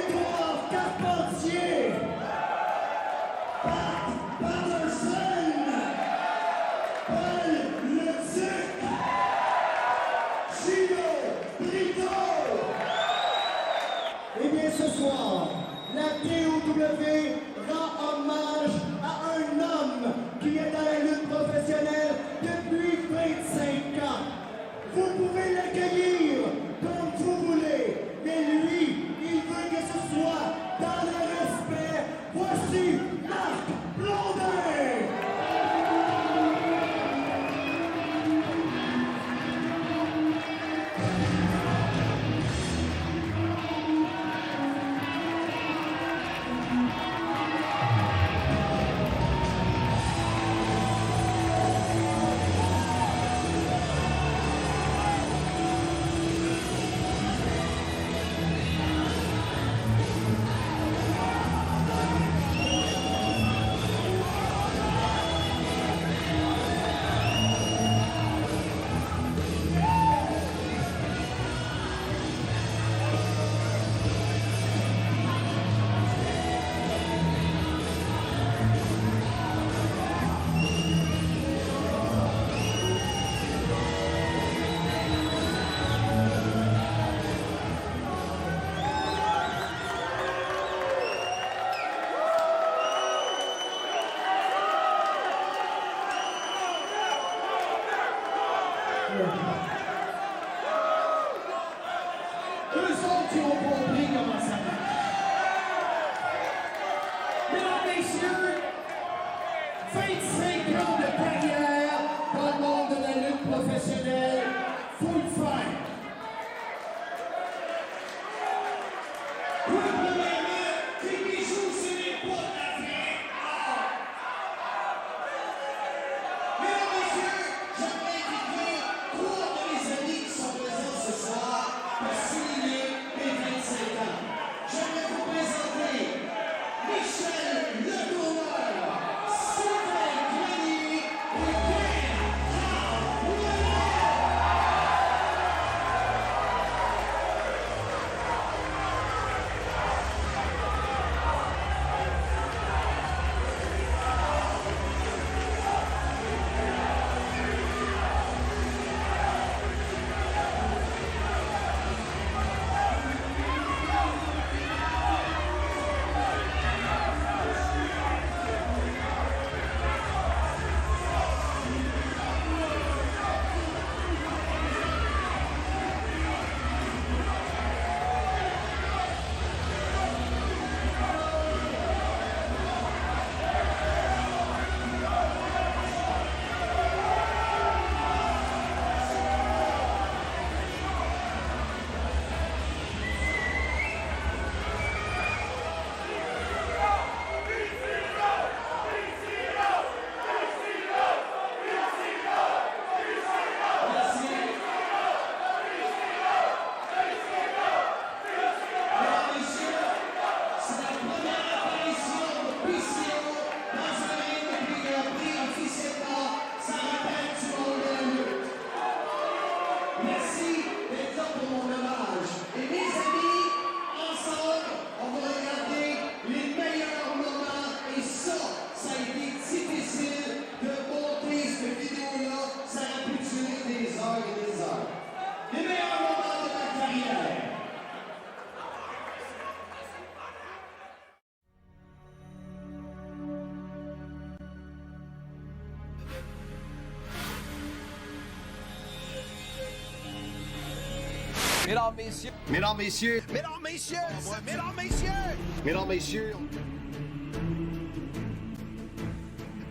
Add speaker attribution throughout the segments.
Speaker 1: Victoire Carpentier, Pat Patterson, Paul Leduc, Gino Brito. Eh bien ce soir, la TOW rend hommage à un homme qui est dans la lutte professionnelle depuis 25 ans. Vous pouvez l'accueillir comme vous voulez, mais lui, il veut que ce soit dans le respect. Voici Marc Blondin! Eux autres qui ont compris comment ça marche. Mesdames, messieurs, 25 ans de carrière dans le monde de la lutte professionnelle, full fight. Oui, premièrement, c'est des choses, ce n'est pas de la vraie art. Mesdames, messieurs, j'aimerais inviter 3 de mes amis qui sont présents ce soir pour souligner mes 25 ans. J'aimerais vous présenter Michel Legourmeur, Sylvain Grenier et Pierre-Carl Ouellet.
Speaker 2: Mesdames, messieurs,
Speaker 3: Mesdames, messieurs,
Speaker 2: mesdames, messieurs, mesdames, messieurs.
Speaker 3: mesdames, messieurs,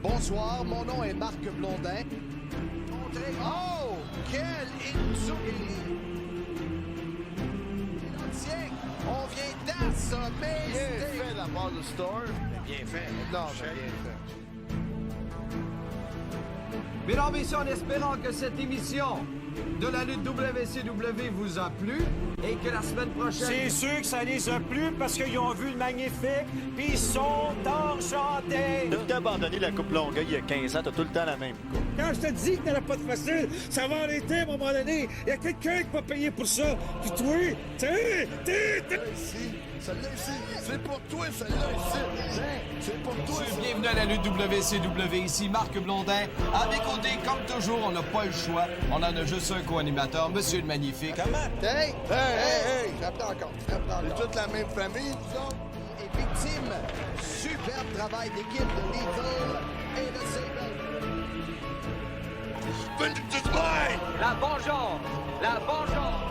Speaker 2: Bonsoir, mon nom est Marc Blondin. Oh, quel insoupli! Tiens, on vient d'assommer
Speaker 4: Bien fait de la part de Storm.
Speaker 2: Bien fait.
Speaker 4: Non, mais bien fait.
Speaker 5: Mesdames, messieurs, en espérant que cette émission de la lutte WCW vous a plu et que la semaine prochaine...
Speaker 6: C'est sûr que ça les a plu parce qu'ils ont vu le magnifique puis ils sont enchantés.
Speaker 7: T'as tout abandonné la coupe Longueuil il y a 15 ans, t'as tout le temps la même coupe.
Speaker 6: Quand je te dis que t'en as pas de facile, ça va arrêter à un moment donné. Il y a quelqu'un qui va payer pour ça. Puis toi,
Speaker 4: Ici, celle-là ici, c'est pour toi, celle-là ici. C'est pour toi.
Speaker 5: Bienvenue à la lutte WCW, ici Marc Blondin. À mes côtés, comme toujours, on n'a pas le choix. On en a juste un co-animateur, Monsieur le Magnifique.
Speaker 6: Comment?
Speaker 4: Hey! J'apprends encore. C'est toute la même famille, disons.
Speaker 2: Et victime, superbe travail d'équipe de Lethal et de Sable.
Speaker 8: La vengeance! La vengeance!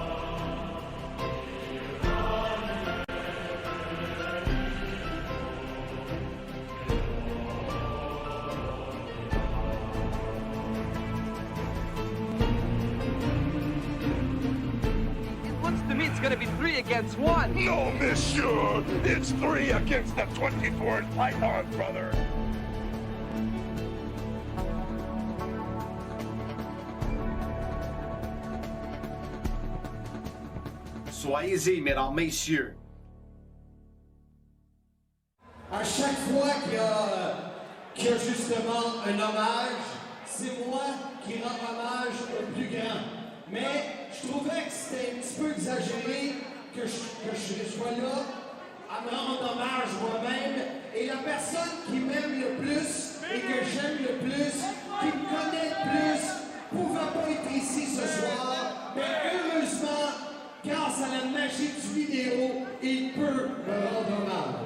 Speaker 8: It looks to me it's gonna be 3 against 1.
Speaker 9: No, monsieur! It's 3 against the 24th Python, brother!
Speaker 3: Soyez-y, mesdames, messieurs.
Speaker 1: À chaque fois qu'il y a justement un hommage, c'est moi qui rends hommage au plus grand. Mais je trouvais que c'était un petit peu exagéré que je sois là à me rendre hommage moi-même. Et la personne qui m'aime le plus et que j'aime le plus, qui me connaît le plus, pouvait pas être ici ce soir. Mais heureusement, grâce à la magie du vidéo, il peut me rendre hommage.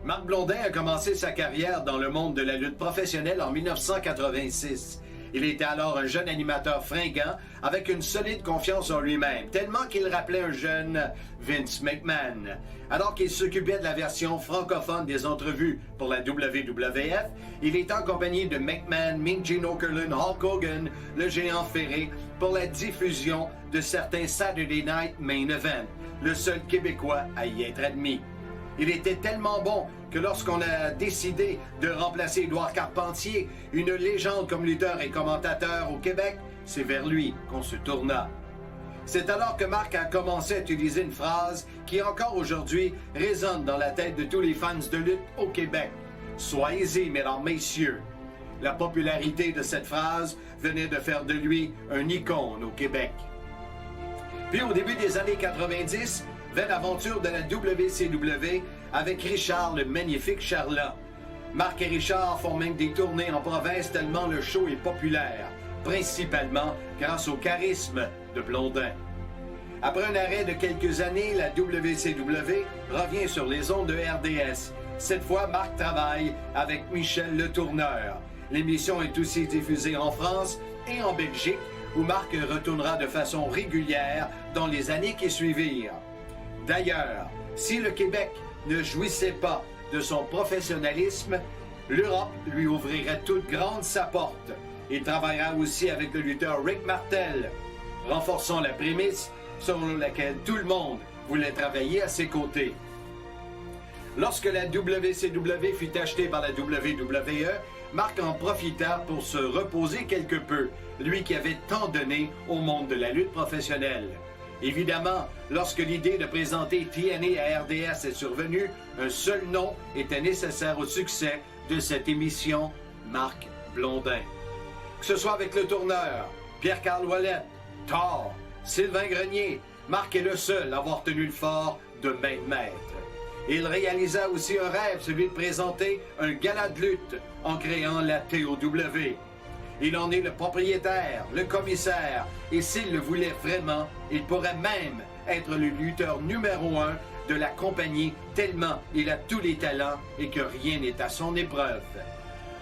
Speaker 3: Marc Blondin a commencé sa carrière dans le monde de la lutte professionnelle en 1986. Il était alors un jeune animateur fringant avec une solide confiance en lui-même, tellement qu'il rappelait un jeune Vince McMahon. Alors qu'il s'occupait de la version francophone des entrevues pour la WWF, il est accompagné de McMahon, Mean Gene Okerlund, Hulk Hogan, le géant ferré, pour la diffusion de certains Saturday Night Main Event, le seul Québécois à y être admis. Il était tellement bon que lorsqu'on a décidé de remplacer Édouard Carpentier, une légende comme lutteur et commentateur au Québec, c'est vers lui qu'on se tourna. C'est alors que Marc a commencé à utiliser une phrase qui encore aujourd'hui résonne dans la tête de tous les fans de lutte au Québec. Soyez-y, mesdames, messieurs. La popularité de cette phrase venait de faire de lui un icône au Québec. Puis au début des années 90, vint l'aventure de la WCW avec Richard le magnifique Charlot. Marc et Richard font même des tournées en province tellement le show est populaire, principalement grâce au charisme de Blondin. Après un arrêt de quelques années, la WCW revient sur les ondes de RDS. Cette fois, Marc travaille avec Michel Le Tourneur. L'émission est aussi diffusée en France et en Belgique, où Marc retournera de façon régulière dans les années qui suivirent. D'ailleurs, si le Québec ne jouissait pas de son professionnalisme, l'Europe lui ouvrirait toute grande sa porte. Il travaillera aussi avec le lutteur Rick Martel, renforçant la prémisse selon laquelle tout le monde voulait travailler à ses côtés. Lorsque la WCW fut achetée par la WWE, Marc en profita pour se reposer quelque peu, lui qui avait tant donné au monde de la lutte professionnelle. Évidemment, lorsque l'idée de présenter TNA à RDS est survenue, un seul nom était nécessaire au succès de cette émission, Marc Blondin. Que ce soit avec Le Tourneur, Pierre-Carl Ouellet, Thor, Sylvain Grenier, Marc est le seul à avoir tenu le fort de main de maître. Il réalisa aussi un rêve, celui de présenter un gala de lutte en créant la TOW. Il en est le propriétaire, le commissaire, et s'il le voulait vraiment, il pourrait même être le lutteur numéro 1 de la compagnie, tellement il a tous les talents et que rien n'est à son épreuve.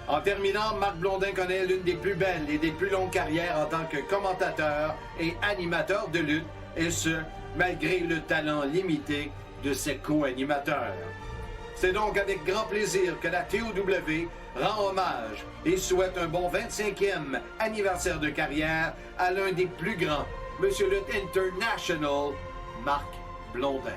Speaker 3: En terminant, Marc Blondin connaît l'une des plus belles et des plus longues carrières en tant que commentateur et animateur de lutte, et ce, malgré le talent limité de ses co-animateurs. C'est donc avec grand plaisir que la TOW rend hommage et souhaite un bon 25e anniversaire de carrière à l'un des plus grands, Monsieur Lutte International, Marc Blondin.